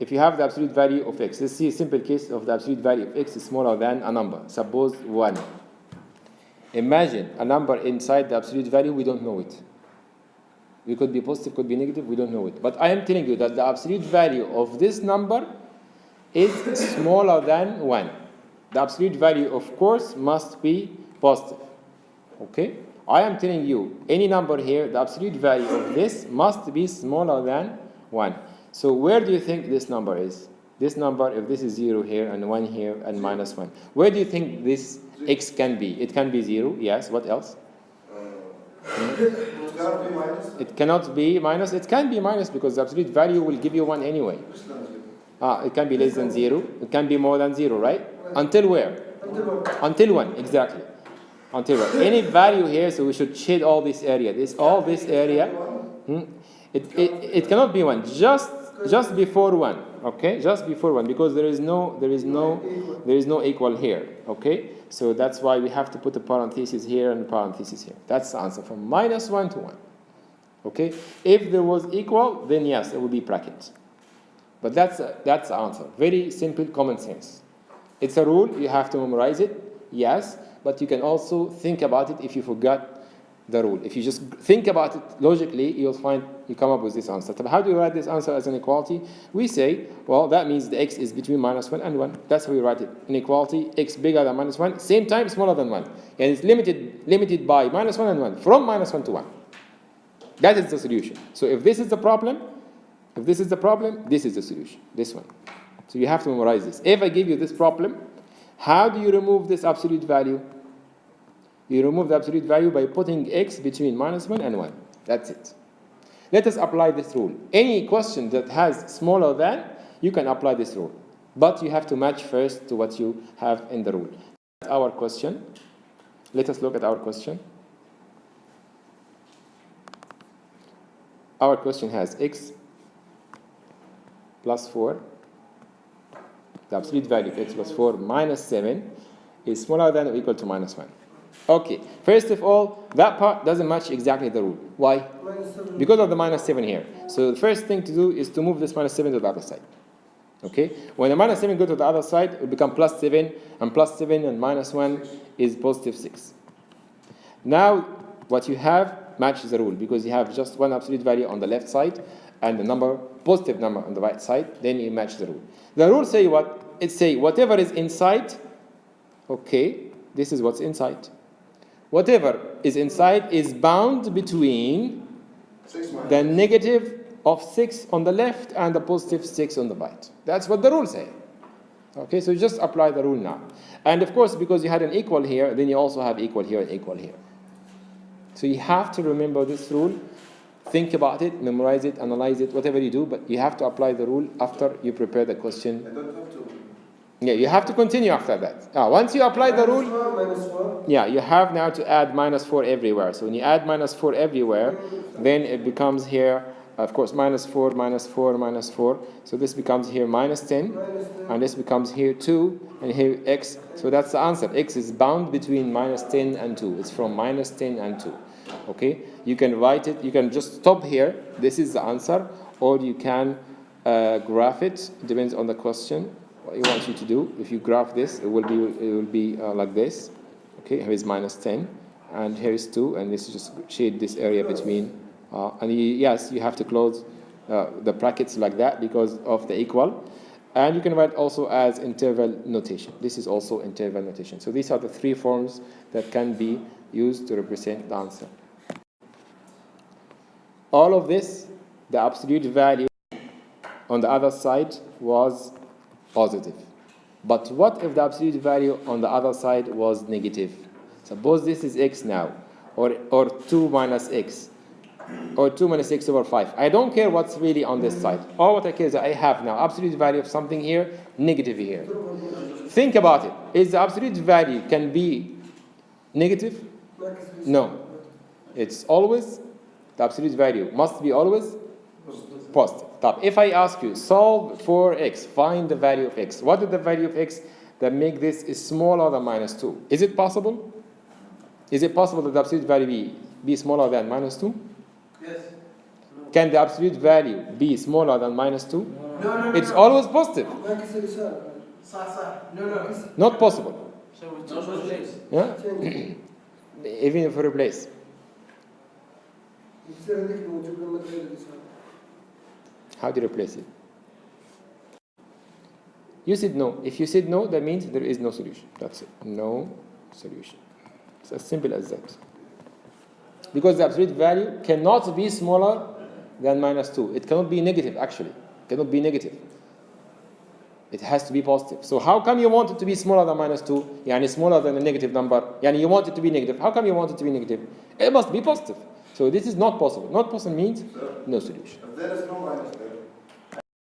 if you have the absolute value of x, let's see a simple case of the absolute value of x is smaller than a number. Suppose 1. Imagine a number inside the absolute value, we don't know it. It could be positive, could be negative, we don't know it. But I am telling you that the absolute value of this number is smaller than 1. The absolute value, of course, must be positive. Okay? I am telling you, any number here, the absolute value of this must be smaller than 1. So where do you think this number is? This number, if this is 0 here and 1 here and minus 1, where do you think this x can be? It can be 0, yes. What else? It cannot be minus. It can be minus because the absolute value will give you 1 anyway. It can be less than 0. It can be more than 0, right? Until where? Until 1, exactly. Until 1. Any value here, so we should shade all this area. All this area. It cannot be 1. Just before 1. Okay, just before 1, because there is no equal here. Okay, so that's why we have to put a parenthesis here and a parenthesis here. That's the answer from minus 1 to 1. Okay, if there was equal, then yes, it would be bracket. But that's the answer. Very simple, common sense. It's a rule. You have to memorize it. Yes, but you can also think about it if you forgot the rule. If you just think about it logically, you'll find you come up with this answer. So how do you write this answer as an inequality? We say, well, that means the x is between minus 1 and 1. That's how we write it. Inequality, x bigger than minus 1, same time smaller than 1. And it's limited by minus 1 and 1, from minus 1 to 1. That is the solution. So if this is the problem, this is the solution, this one. So you have to memorize this. If I give you this problem, how do you remove this absolute value? You remove the absolute value by putting x between minus 1 and 1. That's it. Let us apply this rule. Any question that has smaller than, you can apply this rule. But you have to match first to what you have in the rule. Our question. Let us look at our question. Our question has x plus 4. The absolute value of x plus 4 minus 7 is smaller than or equal to minus 1. Okay, first of all, that part doesn't match exactly the rule. Why? Because of the minus 7 here. So the first thing to do is to move this minus 7 to the other side. Okay? When the minus 7 goes to the other side, it will become plus 7, and plus 7 and minus 1 is positive 6. Now, what you have matches the rule, because you have just one absolute value on the left side, and the number, positive number on the right side, then you match the rule. The rule say what? It say whatever is inside, okay, this is what's inside. Whatever is inside is bound between the negative of 6 on the left and the positive 6 on the right. That's what the rule says. Okay, so just apply the rule now. And of course, because you had an equal here, then you also have equal here and equal here. So you have to remember this rule. Think about it, memorize it, analyze it, whatever you do, but you have to apply the rule after you prepare the question. I don't have to. Yeah, you have to continue after that. Once you apply the rule, minus 4. Yeah, you have now to add minus 4 everywhere. So when you add minus 4 everywhere, then it becomes here, of course, minus 4, minus 4, minus 4. So this becomes here minus 10, and this becomes here 2, and here x. So that's the answer. X is bound between minus 10 and 2. It's from minus 10 and 2. Okay? You can write it. You can just stop here. This is the answer. Or you can graph it. It depends on the question. What you want you to do. If you graph this, it will be like this. Okay, here is minus 10, and here is 2, and this is just shade this area between. Yes, you have to close the brackets like that because of the equal. And you can write also as interval notation. This is also interval notation. So these are the 3 forms that can be used to represent the answer. All of this, the absolute value on the other side was positive. But what if the absolute value on the other side was negative? Suppose this is x now, or 2 minus x, or 2 minus x over 5. I don't care what's really on this side. All what I care is that I have now absolute value of something here, negative here. Think about it. Is the absolute value can be negative? No. It's always, the absolute value must be always positive. If I ask you, solve for x, find the value of x. What is the value of x that make this is smaller than minus 2? Is it possible? Is it possible that the absolute value be smaller than minus 2? Yes. Can the absolute value be smaller than minus 2? No. It's always positive. معكس اليسار. صح. No. Not possible. So it's not replace. Yeah? Even if we replace. يصير هذيك موجود لما تغير اليسار. How do you replace it? You said no. If you said no, that means there is no solution. That's it. No solution. It's as simple as that. Because the absolute value cannot be smaller than minus 2. It cannot be negative, actually. It cannot be negative. It has to be positive. So how come you want it to be smaller than minus 2? Yani smaller than a negative number. Yani you want it to be negative. How come you want it to be negative? It must be positive. So this is not possible. Not possible means no solution. If there is no